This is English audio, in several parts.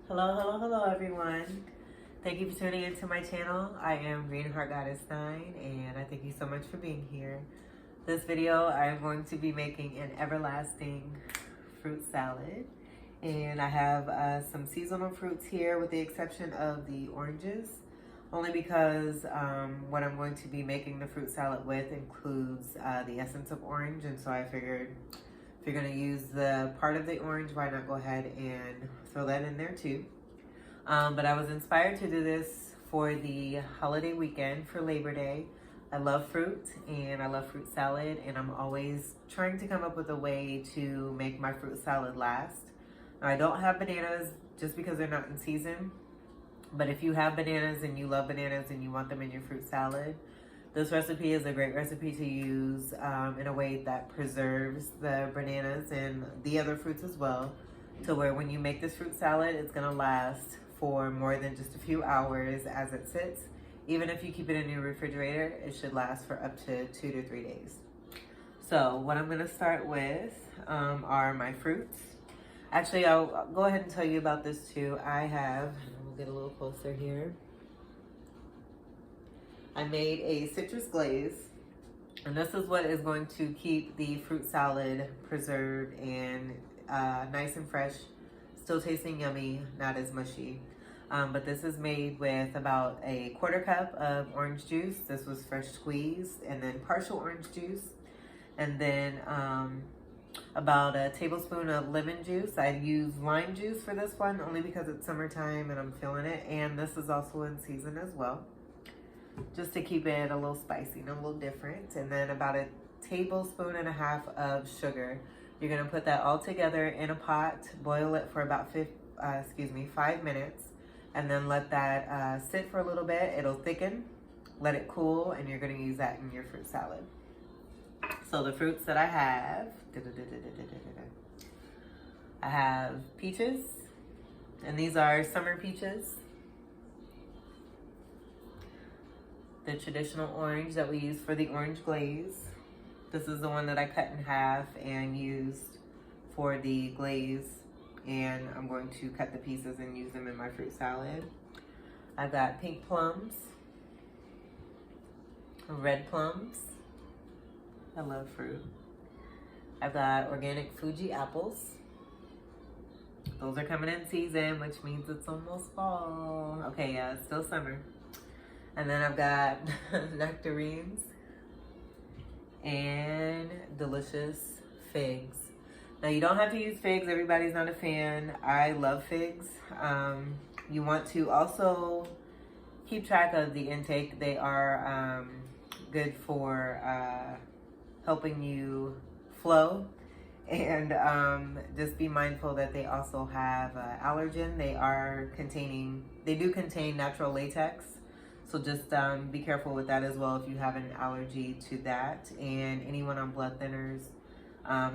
Hello everyone. Thank you for tuning into my channel. I am Green Heart Goddess 9 and I thank you so much for being here. This video I am going to be making an everlasting fruit salad, and I have some seasonal fruits here with the exception of the oranges, only because what I'm going to be making the fruit salad with includes the essence of orange, and so I figured if you're going to use the part of the orange, why not go ahead and throw that in there too. But I was inspired to do this for the holiday weekend for Labor Day. I love fruit and I love fruit salad, and I'm always trying to come up with a way to make my fruit salad last. Now, I don't have bananas just because they're not in season, but if you have bananas and you love bananas and you want them in your fruit salad, this recipe is a great recipe to use in a way that preserves the bananas and the other fruits as well, to where when you make this fruit salad, it's gonna last for more than just a few hours as it sits. Even if you keep it in your refrigerator, it should last for up to 2 to 3 days. So what I'm gonna start with are my fruits. Actually, I'll go ahead and tell you about this too. We'll get a little closer here. I made a citrus glaze, and this is what is going to keep the fruit salad preserved and nice and fresh, still tasting yummy, not as mushy. But this is made with about a 1/4 cup of orange juice. This was fresh squeezed, and then partial orange juice, and then about a tablespoon of lemon juice. I use lime juice for this one only because it's summertime and I'm feeling it, and this is also in season as well, just to keep it a little spicy and a little different. And then about a 1.5 tablespoons of sugar. You're gonna put that all together in a pot, boil it for about 5 minutes, and then let that sit for a little bit. It'll thicken, let it cool, and you're gonna use that in your fruit salad. So the fruits that I have peaches, and these are summer peaches. The traditional orange that we use for the orange glaze. This is the one that I cut in half and used for the glaze, and I'm going to cut the pieces and use them in my fruit salad. I've got pink plums, red plums. I love fruit. I've got organic Fuji apples. Those are coming in season, which means it's almost fall. Okay, yeah, it's still summer. And then I've got nectarines and delicious figs. Now, you don't have to use figs. Everybody's not a fan. I love figs. You want to also keep track of the intake. They are good for helping you flow. And just be mindful that they also have allergen. They do contain natural latex. So just be careful with that as well if you have an allergy to that. And anyone on blood thinners,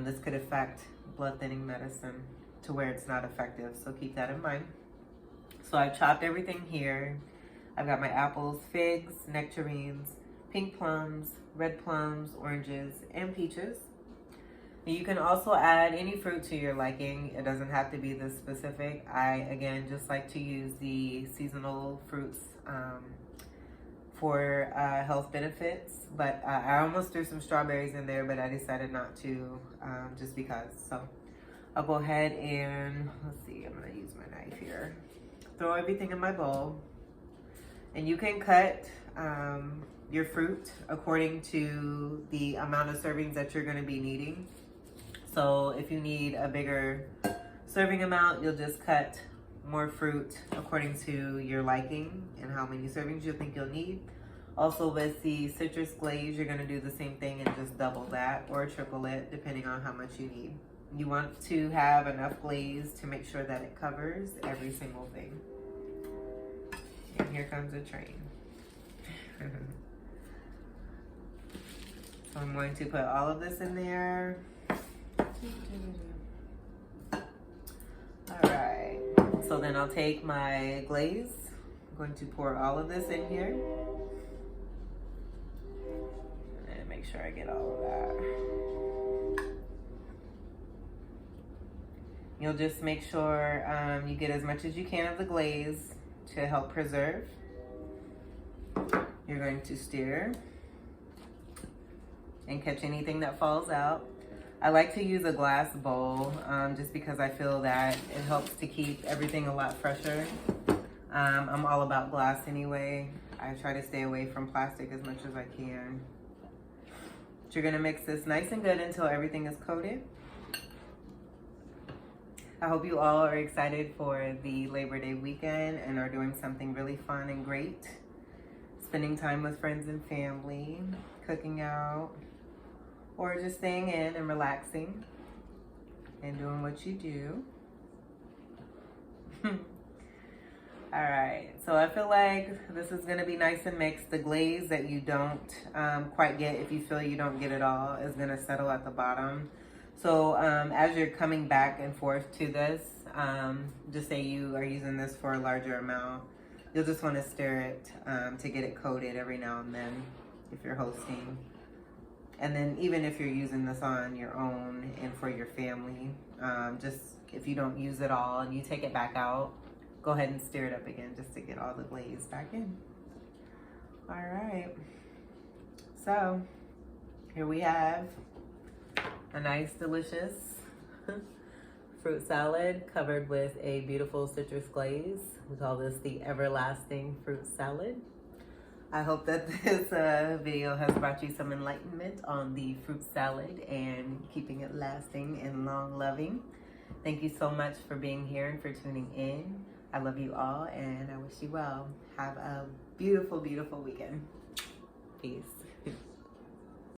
this could affect blood thinning medicine to where it's not effective. So keep that in mind. So I've chopped everything here. I've got my apples, figs, nectarines, pink plums, red plums, oranges, and peaches. You can also add any fruit to your liking. It doesn't have to be this specific. I, again, just like to use the seasonal fruits for health benefits, but I almost threw some strawberries in there, but I decided not to just because. So I'll go ahead and, let's see, I'm gonna use my knife here. Throw everything in my bowl, and you can cut your fruit according to the amount of servings that you're gonna be needing. So if you need a bigger serving amount, you'll just cut more fruit according to your liking and how many servings you think you'll need. Also, with the citrus glaze, you're gonna do the same thing and just double that or triple it depending on how much you need. You want to have enough glaze to make sure that it covers every single thing. And here comes a train. So I'm going to put all of this in there. All right, so then I'll take my glaze. I'm going to pour all of this in here. And make sure I get all of that. You'll just make sure you get as much as you can of the glaze to help preserve. You're going to stir and catch anything that falls out. I like to use a glass bowl just because I feel that it helps to keep everything a lot fresher. I'm all about glass anyway. I try to stay away from plastic as much as I can. But you're gonna mix this nice and good until everything is coated. I hope you all are excited for the Labor Day weekend and are doing something really fun and great. Spending time with friends and family, cooking out, or just staying in and relaxing and doing what you do. All right, so I feel like this is gonna be nice and mixed. The glaze that you don't quite get, if you feel you don't get it all, is gonna settle at the bottom. So as you're coming back and forth to this, just say you are using this for a larger amount, you'll just wanna stir it to get it coated every now and then if you're hosting. And then even if you're using this on your own and for your family, just if you don't use it all and you take it back out, go ahead and stir it up again just to get all the glaze back in. All right, so here we have a nice, delicious fruit salad covered with a beautiful citrus glaze. We call this the everlasting fruit salad. I hope that this video has brought you some enlightenment on the fruit salad and keeping it lasting and long loving. Thank you so much for being here and for tuning in. I love you all and I wish you well. Have a beautiful, beautiful weekend. Peace.